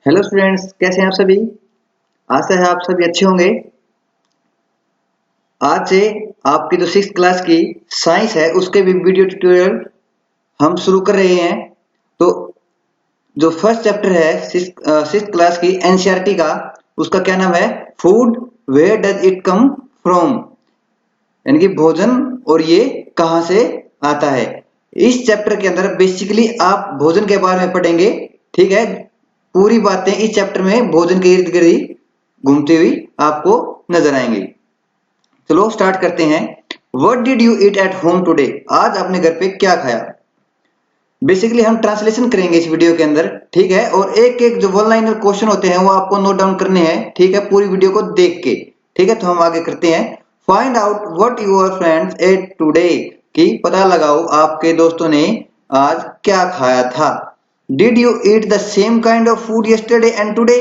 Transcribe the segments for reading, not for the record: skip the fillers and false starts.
Hello students, कैसे हैं आप सभी। आशा है आप सभी अच्छे होंगे। आज से आपकी जो 6th क्लास की साइंस है उसके भी वीडियो ट्यूटोरियल हम शुरू कर रहे हैं। तो जो फर्स्ट चैप्टर है 6th क्लास की एनसीईआरटी का, उसका क्या नाम है, food where does it come from, यानी कि भोजन और ये कहाँ से आता है। इस चैप्टर के अंदर बेसिकली आप भोजन के बारे में पढ़ेंगे, ठीक है। पूरी बातें इस चैप्टर में भोजन के इर्द गिर्द घूमती हुई आपको नजर आएंगी। चलो स्टार्ट करते हैं। What did you eat at home today, आज आपने घर पे क्या खाया। बेसिकली हम ट्रांसलेशन करेंगे इस वीडियो के अंदर, ठीक है। और एक एक जो वन लाइनर क्वेश्चन होते हैं वो आपको नोट डाउन करने हैं, ठीक है, पूरी वीडियो को देख के, ठीक है। तो हम आगे करते हैं। Find out what your friends ate today, कि पता लगाओ आपके दोस्तों ने आज क्या खाया था। Did you eat the same kind of food yesterday and today,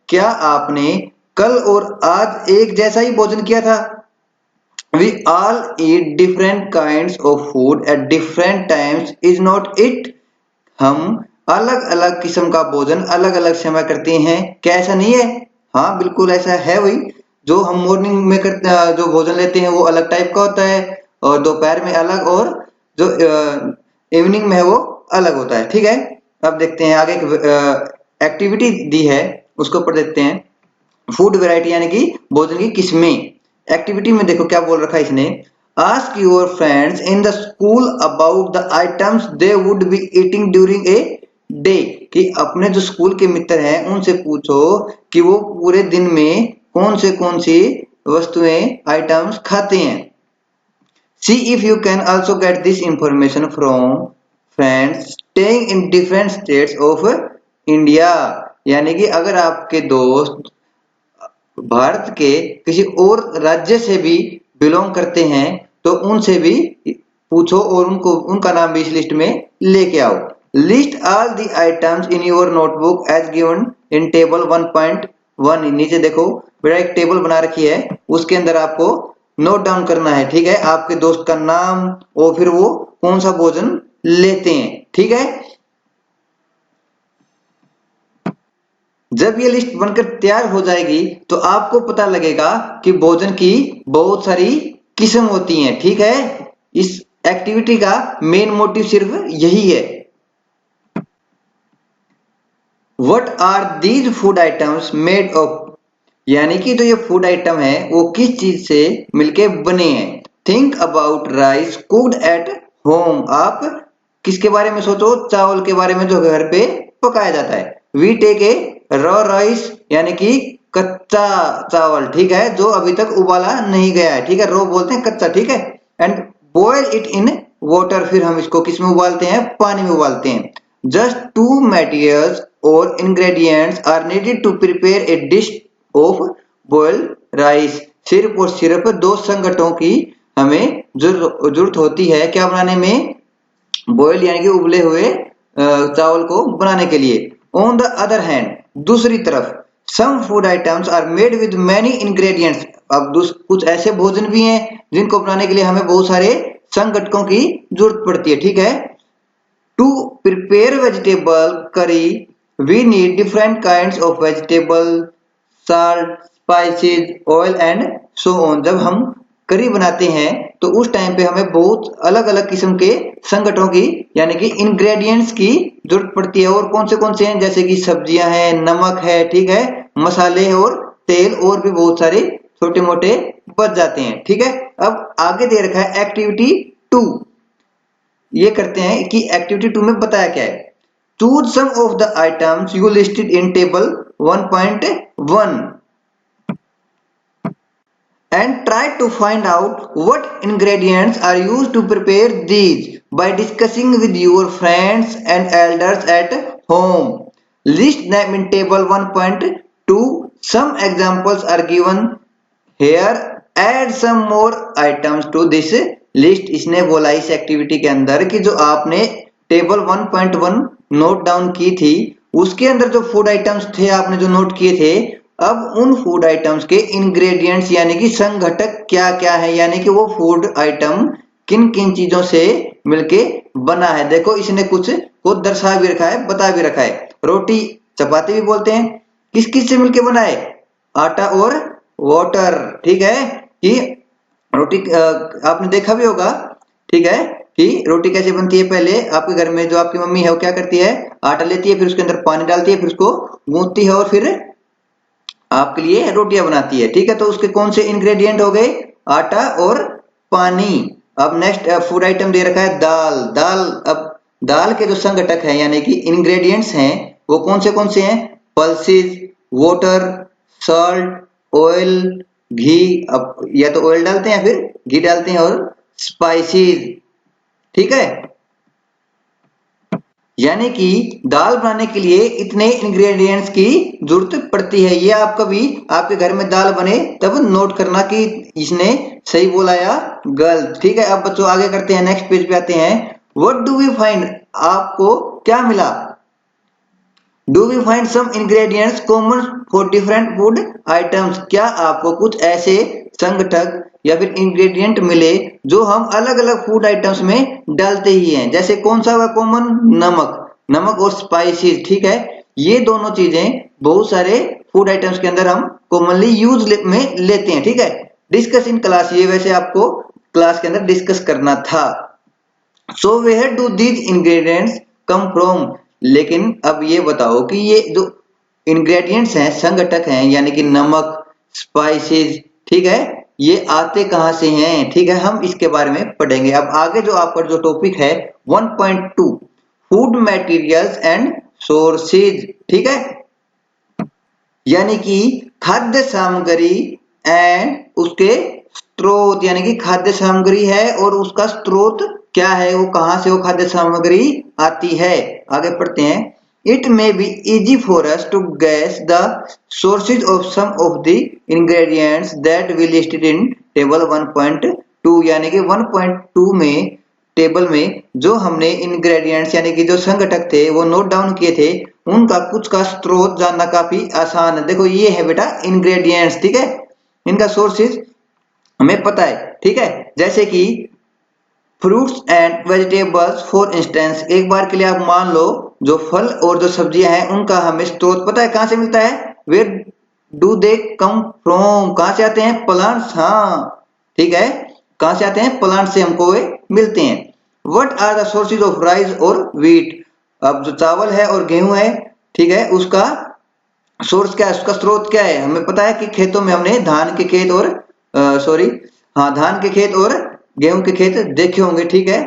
क्या आपने कल और आज एक जैसा ही भोजन किया था। We all eat different kinds of food at different times, is not it? हम अलग अलग किस्म का भोजन अलग अलग समय करते हैं, क्या ऐसा नहीं है। हाँ बिल्कुल ऐसा है। वही जो हम मॉर्निंग में करते जो भोजन लेते हैं वो अलग टाइप का होता है, और दोपहर में अलग, और जो इवनिंग में है वो अलग होता है, ठीक है। अब देखते हैं आगे एक्टिविटी दी है उसको पढ़ देते हैं। फूड वैरायटी यानी कि भोजन की किस्में। एक्टिविटी में देखो क्या बोल रखा है इसने। Ask your friends in the school about the items they would be eating during a day, कि अपने जो स्कूल के मित्र हैं उनसे पूछो कि वो पूरे दिन में कौन सी वस्तुएं आइटम्स खाते हैं। See if you can also get this information from friends staying in different states of India, यानी कि अगर आपके दोस्त भारत के किसी और राज्य से भी बिलोंग करते हैं तो उनसे भी पूछो और उनका नाम भी इस लिस्ट में लेके आओ। List all the items in your notebook as given in table 1.1। नीचे देखो बेटा एक टेबल बना रखी है, उसके अंदर आपको नोट डाउन करना है, ठीक है, आपके दोस्त का नाम और फिर वो कौन सा भोजन लेते हैं, ठीक है। जब ये लिस्ट बनकर तैयार हो जाएगी तो आपको पता लगेगा कि भोजन की बहुत सारी किस्म होती हैं, ठीक है। इस एक्टिविटी का मेन मोटिव सिर्फ यही है। What are these food items made of, यानी कि जो ये फूड आइटम है वो किस चीज से मिलके बने हैं। Think about rice cooked at home, आप किसके बारे में सोचो, चावल के बारे में जो घर पे पकाया जाता है। We take a raw rice, यानी कि कच्चा चावल, ठीक है, जो अभी तक उबाला नहीं गया है, ठीक है, रॉ बोलते हैं कच्चा, ठीक है। And boil it in water, फिर हम इसको किस में उबालते हैं, पानी में उबालते हैं। जस्ट टू मटेरियल्स और ingredients are needed to prepare a dish of boiled rice, सिर्फ और सिर्फ दो संगठनों की हमें जरूरत होती है क्या बनाने में, बॉइल्ड यानी कि उबले हुए चावल को बनाने के लिए। ऑन द अदर हैंड, दूसरी तरफ, some food items are made with many ingredients, अब कुछ ऐसे भोजन भी हैं जिनको बनाने के लिए हमें बहुत सारे संघटकों की जरूरत पड़ती है, ठीक है। To prepare vegetable curry we need different kinds of vegetable, salt, spices, oil and so on. जब हम करी बनाते हैं तो उस टाइम पे हमें बहुत अलग अलग किस्म के संगठनों की यानी कि इंग्रेडिएंट्स की जरूरत पड़ती है। और कौन से हैं, जैसे कि सब्जियां हैं, नमक है, ठीक है, मसाले है और तेल, और भी बहुत सारे छोटे मोटे बच जाते हैं, ठीक है। अब आगे दे रखा है एक्टिविटी 2। ये करते हैं कि एक्टिविटी 2 में बताया क्या है। Choose some of the items you listed in table 1.1 and try to find out what ingredients are used to prepare these by discussing with your friends and elders at home. List them in table 1.2. Some examples are given here. Add some more items to this list. इसने बोला इस activity के अंदर कि जो आपने table 1.1 note down की थी उसके अंदर जो फूड आइटम्स थे आपने जो नोट किए थे, अब उन फूड आइटम्स के इंग्रेडिएंट्स यानी कि संघटक क्या क्या है, यानी कि वो फूड आइटम किन किन चीजों से मिलके बना है। देखो इसने कुछ को दर्शा भी रखा है, बता भी रखा है। रोटी चपाती भी बोलते हैं, किस किस से मिलके बना है? आटा और वाटर। ठीक है कि रोटी आपने देखा भी होगा, ठीक है, कि रोटी कैसे बनती है। पहले आपके घर में जो आपकी मम्मी है वो क्या करती है, आटा लेती है, फिर उसके अंदर पानी डालती है, फिर उसको गूंथती है और फिर आपके लिए रोटियां बनाती है। ठीक है, तो उसके कौन से इंग्रेडिएंट हो गए? आटा और पानी। अब नेक्स्ट फूड आइटम दे रखा है दाल। दाल, अब दाल के जो संघटक हैं यानी कि इंग्रेडिएंट्स हैं वो कौन से हैं? पल्सेस, वाटर, सॉल्ट, ऑयल, घी। अब या तो ऑयल डालते हैं या फिर घी डालते हैं, और स्पाइसेस। ठीक है, यानी कि दाल बनाने के लिए इतने इंग्रेडिएंट्स की जरूरत पड़ती है। ये आप कभी आपके घर में दाल बने तब नोट करना कि इसने सही बोला या गलत। ठीक है, अब बच्चों आगे करते हैं, नेक्स्ट पेज पे आते हैं। What do we find? आपको क्या मिला? Do we find some ingredients common for different food items? क्या आपको कुछ ऐसे संघटक या फिर इंग्रेडिएंट मिले जो हम अलग अलग फूड आइटम्स में डालते ही हैं? जैसे कौन सा हुआ कॉमन? नमक। नमक और स्पाइसेस। ठीक है, ये दोनों चीजें बहुत सारे फूड आइटम्स के अंदर हम कॉमनली यूज में लेते हैं। ठीक है, डिस्कस इन क्लास, ये वैसे आपको क्लास के अंदर डिस्कस करना था। So where do these ingredients come from? लेकिन अब ये बताओ कि ये जो इंग्रेडिएंट्स हैं, संघटक हैं, यानी कि नमक, स्पाइसेस, ठीक है, ये आते कहां से हैं? ठीक है, हम इसके बारे में पढ़ेंगे। अब आगे जो आपका जो टॉपिक है 1.2 फूड मटेरियल्स एंड सोर्सेज। ठीक है, यानी कि खाद्य सामग्री एंड उसके स्रोत, यानी कि खाद्य सामग्री है और उसका स्रोत क्या है, वो कहां से वो खाद्य सामग्री आती है। आगे पढ़ते हैं। It may be easy for us to guess the sources of some of the ingredients that we listed in table 1.2, यानी कि 1.2 में टेबल में जो हमने इंग्रेडिएंट्स यानी कि जो संघटक थे वो नोट डाउन किए थे, उनका कुछ का स्रोत जानना काफी आसान है। देखो ये है बेटा इंग्रेडिएंट्स। ठीक है, इनका सोर्सेज हमें पता है। ठीक है, जैसे कि fruits and vegetables for instance, एक बार के लिए आप मान लो जो फल और जो सब्जियां हैं उनका हमें स्रोत पता है कहां से मिलता है। Where do they come from? कहां से आते हैं? प्लांट्स। हाँ ठीक है, कहां से आते हैं? प्लांट से हमको वे मिलते हैं। What are the sources of rice और व्हीट? अब जो चावल है और गेहूं है, ठीक है, उसका सोर्स क्या है, उसका स्रोत क्या है? हमें पता है कि खेतों में हमने धान के खेत और धान के खेत और गेहूं के खेत देखे होंगे। ठीक है,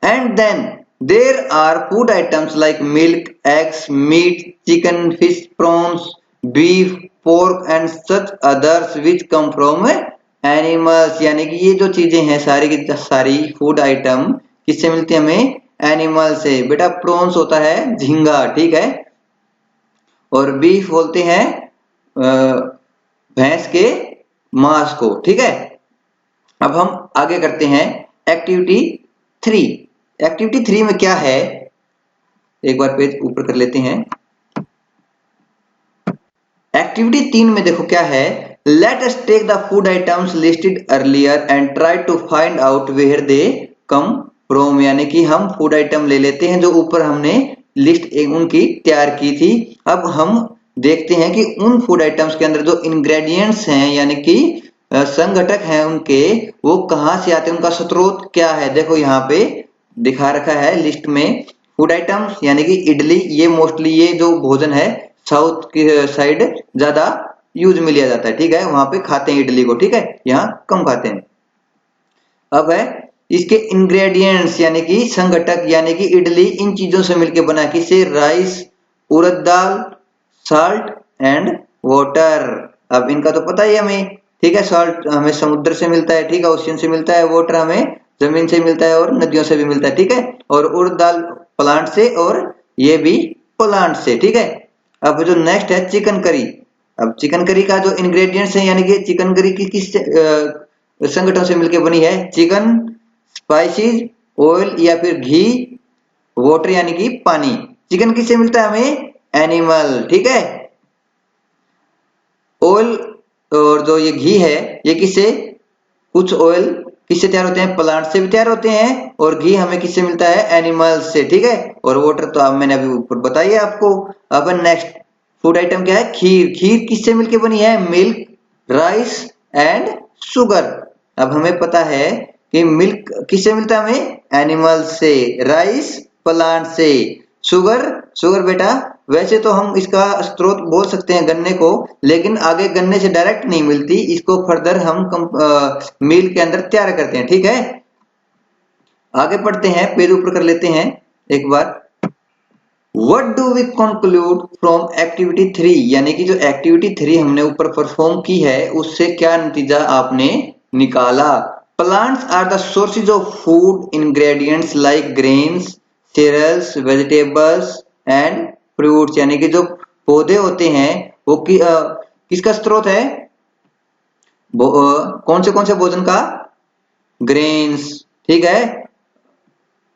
and then there are food items like milk, eggs, meat, chicken, fish, prawns, beef, pork and such others which come from animals, यानी कि ये जो चीजें हैं सारी की सारी फूड आइटम किससे मिलती है हमें? एनिमल से। बेटा प्रॉन्स होता है झींगा, ठीक है, और बीफ बोलते हैं भैंस के मांस को। ठीक है, अब हम आगे करते हैं एक्टिविटी 3। एक्टिविटी 3 में क्या है, एक बार पेज ऊपर कर लेते हैं। एक्टिविटी 3 में देखो क्या है, let us take the food items listed earlier and try to find out where they come from, यानी कि हम फूड आइटम ले लेते हैं जो ऊपर हमने लिस्ट उनकी तैयार की थी। अब हम देखते हैं कि उन फूड आइटम्स के अंदर जो इंग्रेडिएंट्स हैं यानी कि संघटक हैं उनके, वो कहां से आते हैं, उनका स्रोत क्या है। देखो यहाँ पे दिखा रखा है लिस्ट में फूड आइटम्स, यानी कि इडली, ये मोस्टली ये जो भोजन है साउथ की साइड ज्यादा यूज में लिया जाता है। ठीक है, वहां पे खाते हैं इडली को। ठीक है, यहाँ कम खाते हैं। अब है इसके इंग्रेडिएंट्स यानी कि संघटक, यानी कि इडली इन चीजों से मिलकर बना, किससे? Rice, urad dal, salt and water. अब इनका तो पता ही हमें। ठीक है, साल्ट हमें समुद्र से मिलता है, ठीक है, ओशियन से मिलता है, वाटर हमें जमीन से मिलता है और नदियों से भी मिलता है। ठीक है, और उड़द दाल प्लांट से और ये भी प्लांट से। ठीक है, अब जो नेक्स्ट है चिकन करी। अब चिकन करी का जो इंग्रेडिएंट्स है यानी कि चिकन करी की किस संगठनों से मिलकर बनी है? चिकन, स्पाइसेस, ऑयल या फिर घी, वाटर यानी कि पानी। चिकन किससे मिलता है हमें? एनिमल। ठीक है, ऑयल और जो ये घी है ये किससे, कुछ ऑयल किससे तैयार होते हैं? प्लांट से भी तैयार होते हैं, और घी हमें किससे मिलता है? एनिमल्स से। ठीक है, और वाटर तो मैंने अभी ऊपर बताइए आपको। अब नेक्स्ट फूड आइटम क्या है? खीर। खीर किससे मिलके बनी है? Milk, rice and sugar. अब हमें पता है कि मिल्क किससे मिलता है? हमें एनिमल से, राइस प्लांट से, शुगर बेटा वैसे तो हम इसका स्रोत बोल सकते हैं गन्ने को, लेकिन आगे गन्ने से डायरेक्ट नहीं मिलती, इसको फर्दर हम मिल के अंदर तैयार करते हैं। ठीक है, आगे पढ़ते हैं, पेज ऊपर कर लेते हैं एक बार। What do we conclude from activity 3? यानी कि जो एक्टिविटी 3 हमने ऊपर परफॉर्म की है उससे क्या नतीजा आपने निकाला? Plants are the sources of food ingredients like grains, cereals, vegetables and fruits। यानी कि जो पौधे होते हैं वो किसका स्रोत है? कौन से भोजन का? ग्रेन्स। ठीक है,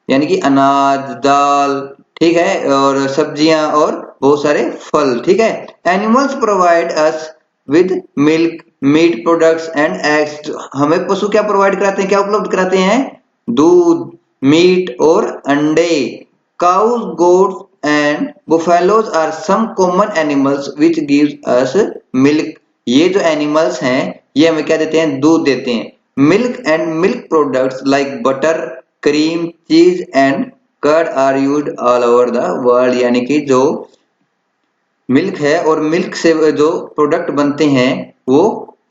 यानी कि अनाज, दाल, ठीक है, और सब्जियां और बहुत सारे फल। ठीक है, animals provide us with milk, meat products and eggs. हमें पशु क्या प्रोवाइड कराते हैं, क्या उपलब्ध कराते हैं? दूध, मीट और अंडे। Cows, goats and buffaloes are some common animals which gives us milk. ये जो एनिमल्स हैं ये हमें क्या देते हैं? दूध देते हैं। Milk and milk products like butter, cream, cheese and curd are used all over the world. यानी कि जो मिल्क है और मिल्क से जो प्रोडक्ट बनते हैं वो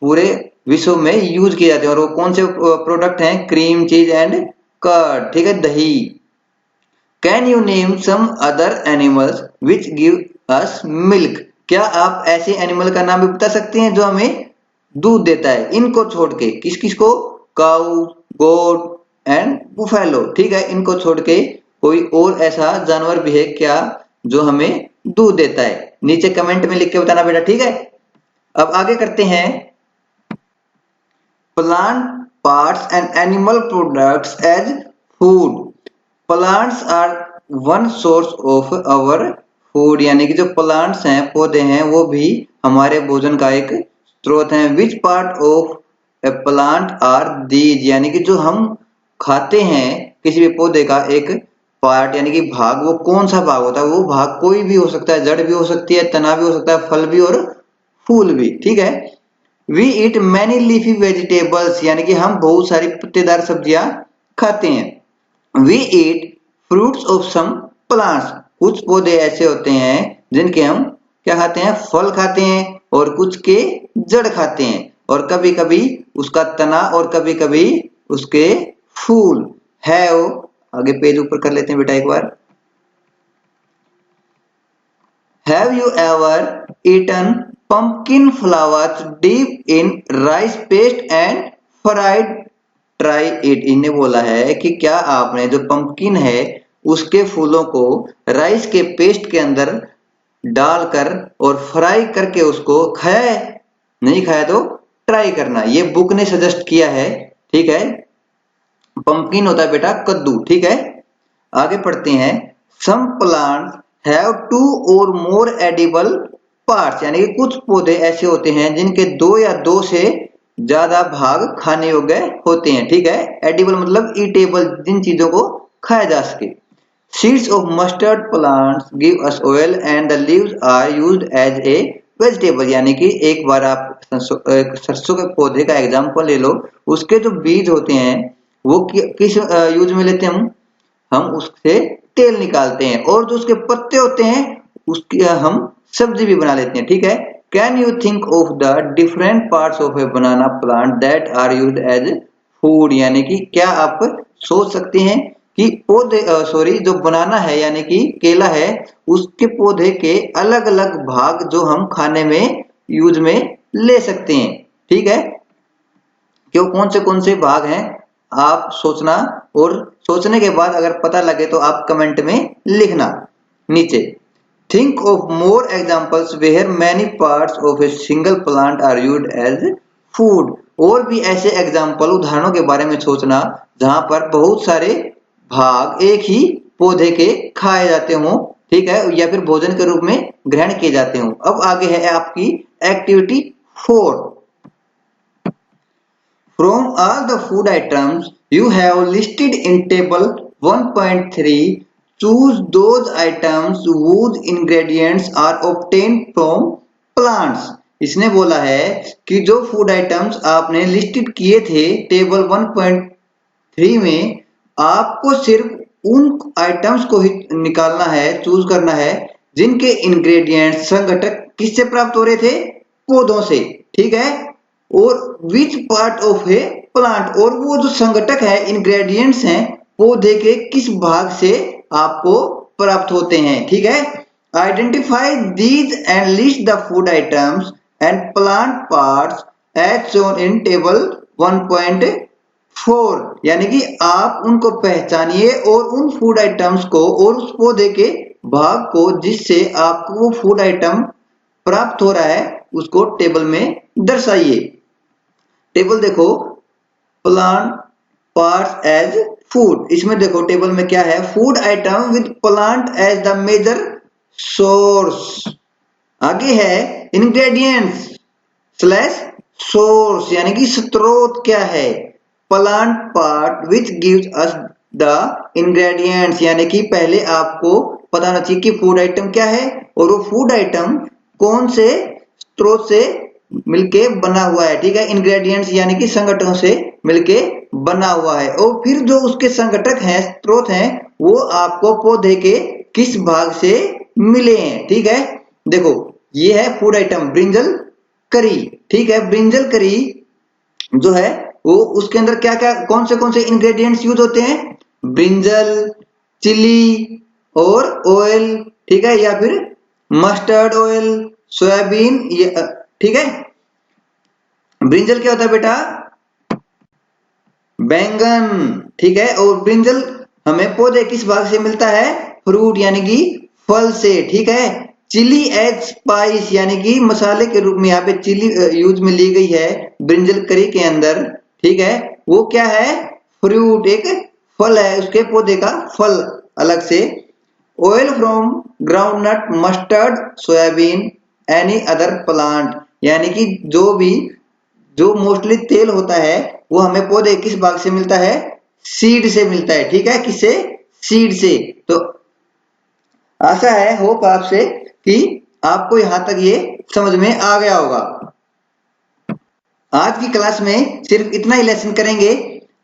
पूरे विश्व में यूज किए जाते हैं। और वो कौन से प्रोडक्ट हैं? Cream, cheese and curd. ठीक है, दही। Can you name some other animals which give us milk? क्या आप ऐसे एनिमल का नाम भी बता सकते हैं जो हमें दूध देता है? इनको छोड़ के किस किस को? Cow, goat and buffalo. ठीक है, इनको छोड़ के कोई और ऐसा जानवर भी है क्या जो हमें दूध देता है? नीचे कमेंट में लिख के बताना बेटा। ठीक है, अब आगे करते हैं। Plant parts and animal products as food. Plants are one source of our food. यानी कि जो प्लांट्स हैं, पौधे हैं, वो भी हमारे भोजन का एक स्रोत हैं। Which part of a plant are these? यानी कि जो हम खाते हैं किसी भी पौधे का एक पार्ट यानी कि भाग, वो कौन सा भाग होता है? वो भाग कोई भी हो सकता है, जड़ भी हो सकती है, तना भी हो सकता है, फल भी और फूल भी। ठीक है, we eat many leafy vegetables. यानी कि हम बहुत सारी पत्तेदार सब्जियां खाते हैं। We eat fruits of some plants. कुछ पौधे ऐसे होते हैं जिनके हम क्या खाते हैं? फल खाते हैं, और कुछ के जड़ खाते हैं, और कभी कभी उसका तना और कभी कभी उसके फूल है। आगे पेज ऊपर कर लेते हैं बेटा एक बार। Have you ever eaten pumpkin flowers deep in rice paste and fried? Try it. इन्हें बोला है कि क्या आपने जो पंपकिन है उसके फूलों को राइस के पेस्ट के अंदर डालकर और फ्राई करके उसको खाया है? नहीं खाया तो ट्राई करना। ये बुक ने सजेस्ट किया है। ठीक है, पंपकिन होता है बेटा कद्दू। ठीक है, आगे पढ़ते हैं। सम प्लांट्स हैव 2 और मोर एडिबल पार्ट्स। यानी कि कुछ पौधे ऐसे होते हैं जिनके 2 या 2 से ज्यादा भाग खाने योग्य होते हैं। ठीक है, एडिबल मतलब ईटेबल, जिन चीजों को खाया जा सके। Seeds of mustard plants give us oil and the leaves are used as a vegetable. यानी कि एक बार आप सरसों के पौधे का एग्जांपल ले लो, उसके जो बीज होते हैं वो किस यूज में लेते हैं? हम उससे तेल निकालते हैं, और जो उसके पत्ते होते हैं उसकी हम सब्जी भी बना लेते हैं। ठीक है, can you think of the different parts of a banana plant that are used as food? यानी कि क्या आप सोच सकते हैं कि पौधे जो बनाना है यानी कि केला है, उसके पौधे के अलग अलग भाग जो हम खाने में यूज में ले सकते हैं। ठीक है, क्यों कौन से भाग हैं आप सोचना, और सोचने के बाद अगर पता लगे तो आप कमेंट में लिखना नीचे। Think of more examples where many parts of a single plant are used as food. और भी ऐसे एग्जांपल, उदाहरणों के बारे में सोचना जहां पर बहुत सारे भाग एक ही पौधे के खाए जाते हों। ठीक है, या फिर भोजन के रूप में ग्रहण किए जाते हों। अब आगे है आपकी activity 4। From all the food items you have listed in table 1.3, choose those items whose ingredients are obtained from plants। इसने बोला है कि जो फूड आइटम्स आपने लिस्टेड किए थे टेबल 1.3 में, आपको सिर्फ उन आइटम्स को ही निकालना है, चूज करना है जिनके इंग्रेडिएंट्स संघटक किससे प्राप्त हो रहे थे, पौधों से, ठीक है। और विच पार्ट ऑफ ए प्लांट, और वो जो संघटक है, इंग्रेडिएंट्स हैं, पौधे के किस भाग से आपको प्राप्त होते हैं, ठीक है। Identify these and list the food items and plant parts as shown in table 1.4, यानी कि आप उनको पहचानिए और उन फूड आइटम्स को और उस पौधे के भाग को जिससे आपको वो फूड आइटम प्राप्त हो रहा है उसको टेबल में दर्शाइए। टेबल देखो, प्लांट पार्ट्स एज फूड, इसमें देखो टेबल में क्या है, food item with plant as the major source. आगे है इंग्रेडिएंट्स स्लैश सोर्स, यानी कि स्रोत क्या है, plant part which gives us the ingredients, यानी कि पहले आपको पता होना चाहिए कि फूड आइटम क्या है और वो फूड आइटम कौन से स्रोत से मिलके बना हुआ है, ठीक है। इंग्रेडिएंट्स यानी कि संघटकों से मिलके बना हुआ है, और फिर जो उसके संघटक हैं, स्रोत हैं, वो आपको पौधे के किस भाग से मिले हैं, ठीक है। देखो ये है फूड आइटम ब्रिंजल करी, ठीक है। ब्रिंजल करी जो है वो उसके अंदर क्या क्या कौन से इंग्रेडिएंट्स यूज होते हैं, ब्रिंजल, चिली और ऑयल, ठीक है, या फिर मस्टर्ड ऑयल, सोयाबीन, ये ठीक है। ब्रिंजल क्या होता है बेटा, बैंगन, ठीक है। और ब्रिंजल हमें पौधे किस भाग से मिलता है, फ्रूट यानी कि फल से, ठीक है। चिली एज स्पाइस, यानी कि मसाले के रूप में यहाँ पे चिली यूज में ली गई है ब्रिंजल करी के अंदर, ठीक है। वो क्या है, फ्रूट, एक फल है, उसके पौधे का फल अलग से। Oil from groundnut, mustard, soybean, any other plant, यानी कि जो मोस्टली तेल होता है वो हमें पौधे किस भाग से मिलता है, सीड से मिलता है, ठीक है। किससे, सीड से। तो आशा है, होप आपसे कि आपको यहां तक ये समझ में आ गया होगा। आज की क्लास में सिर्फ इतना ही लेसन करेंगे,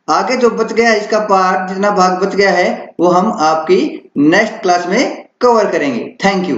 आगे जो बच गया है इसका पार्ट, जितना भाग बच गया है वो हम आपकी नेक्स्ट क्लास में कवर करेंगे। Thank you.